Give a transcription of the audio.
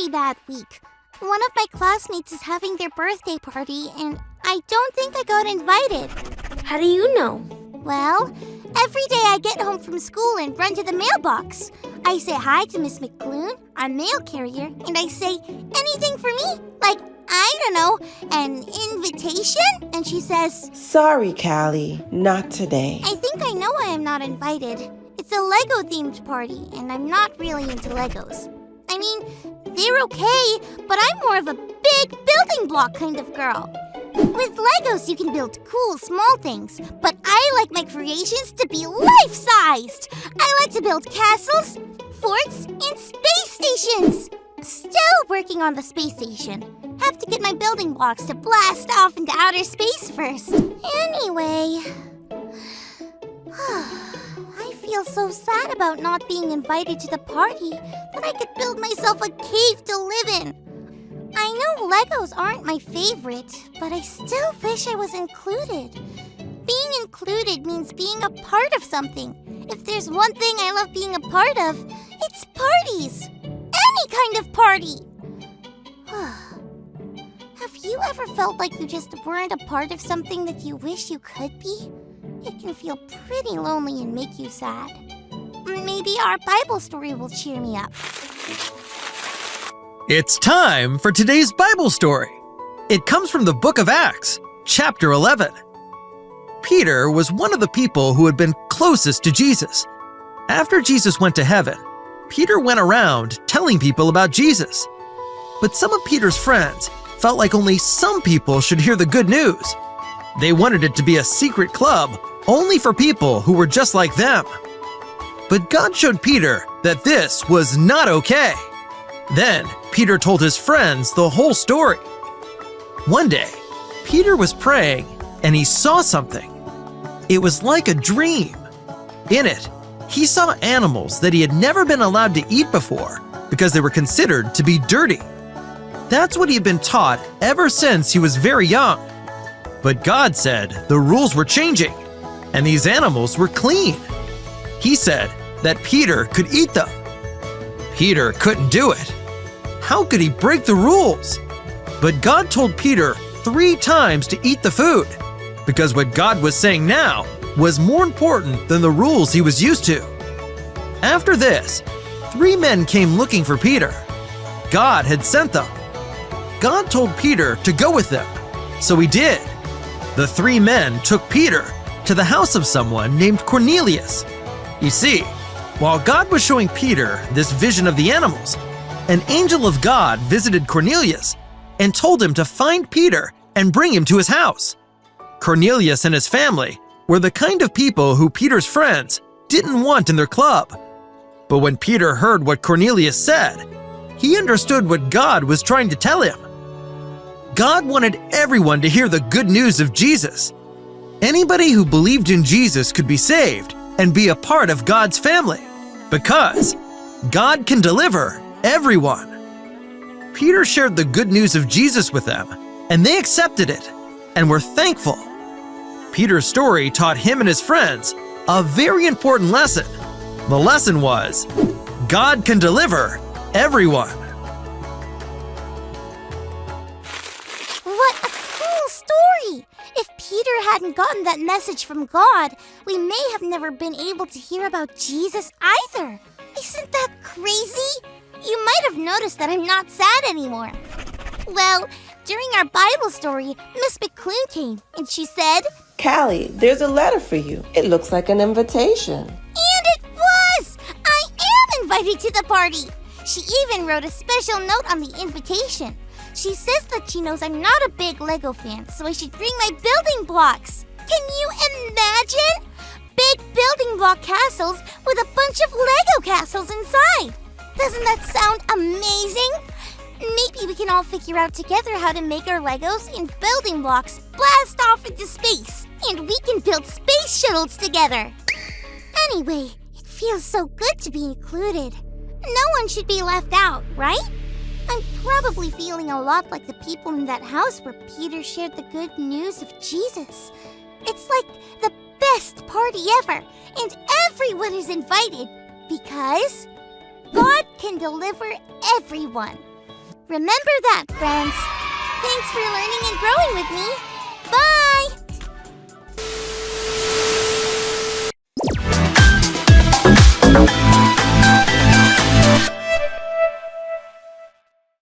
pretty bad week. One of my classmates is having their birthday party, and I don't think I got invited. How do you know? Well, every day I get home from school and run to the mailbox. I say hi to Miss McClune, our mail carrier, and I say, anything for me? Like, I don't know, an invitation? And she says, Sorry, Callie, not today. I think I know why I'm not invited. It's a Lego-themed party, and I'm not really into Legos. I mean, they're okay, but I'm more of a big building block kind of girl. With Legos, you can build cool, small things, but I like my creations to be life-sized. I like to build castles, forts, and space stations. Still working on the space station. Have to get my building blocks to blast off into outer space first. Anyway, I feel so sad about not being invited to the party that I could build myself a cave to live in. I know Legos aren't my favorite, but I still wish I was included. Being included means being a part of something. If there's one thing I love being a part of, it's parties. Any kind of party. Have you ever felt like you just weren't a part of something that you wish you could be? It can feel pretty lonely and make you sad. Maybe our Bible story will cheer me up. It's time for today's Bible story. It comes from the book of Acts, chapter 11. Peter was one of the people who had been closest to Jesus. After Jesus went to heaven, Peter went around telling people about Jesus. But some of Peter's friends felt like only some people should hear the good news. They wanted it to be a secret club only for people who were just like them. But God showed Peter that this was not okay. Then Peter told his friends the whole story. One day, Peter was praying and he saw something. It was like a dream. In it, he saw animals that he had never been allowed to eat before because they were considered to be dirty. That's what he had been taught ever since he was very young. But God said the rules were changing and these animals were clean. He said that Peter could eat them. Peter couldn't do it. How could he break the rules? But God told Peter 3 times to eat the food, because what God was saying now was more important than the rules he was used to. After this, 3 men came looking for Peter. God had sent them. God told Peter to go with them, so he did. The 3 men took Peter to the house of someone named Cornelius. You see, while God was showing Peter this vision of the animals, an angel of God visited Cornelius and told him to find Peter and bring him to his house. Cornelius and his family were the kind of people who Peter's friends didn't want in their club. But when Peter heard what Cornelius said, he understood what God was trying to tell him. God wanted everyone to hear the good news of Jesus. Anybody who believed in Jesus could be saved and be a part of God's family, because God can deliver everyone. Peter shared the good news of Jesus with them, and they accepted it and were thankful. Peter's story taught him and his friends a very important lesson. The lesson was, God can deliver everyone. What a cool story! If Peter hadn't gotten that message from God, we may have never been able to hear about Jesus either. Isn't that crazy? You might have noticed that I'm not sad anymore. Well, during our Bible story, Miss McClune came and she said, Callie, there's a letter for you. It looks like an invitation. And it was! I am invited to the party! She even wrote a special note on the invitation. She says that she knows I'm not a big Lego fan, so I should bring my building blocks. Can you imagine? Big building block castles with a bunch of Lego castles inside. Doesn't that sound amazing? Maybe we can all figure out together how to make our Legos and building blocks blast off into space, and we can build space shuttles together. Anyway, it feels so good to be included. No one should be left out, right? I'm probably feeling a lot like the people in that house where Peter shared the good news of Jesus. It's like the best party ever, and everyone is invited because God can deliver everyone. Remember that, friends. Thanks for learning and growing with me.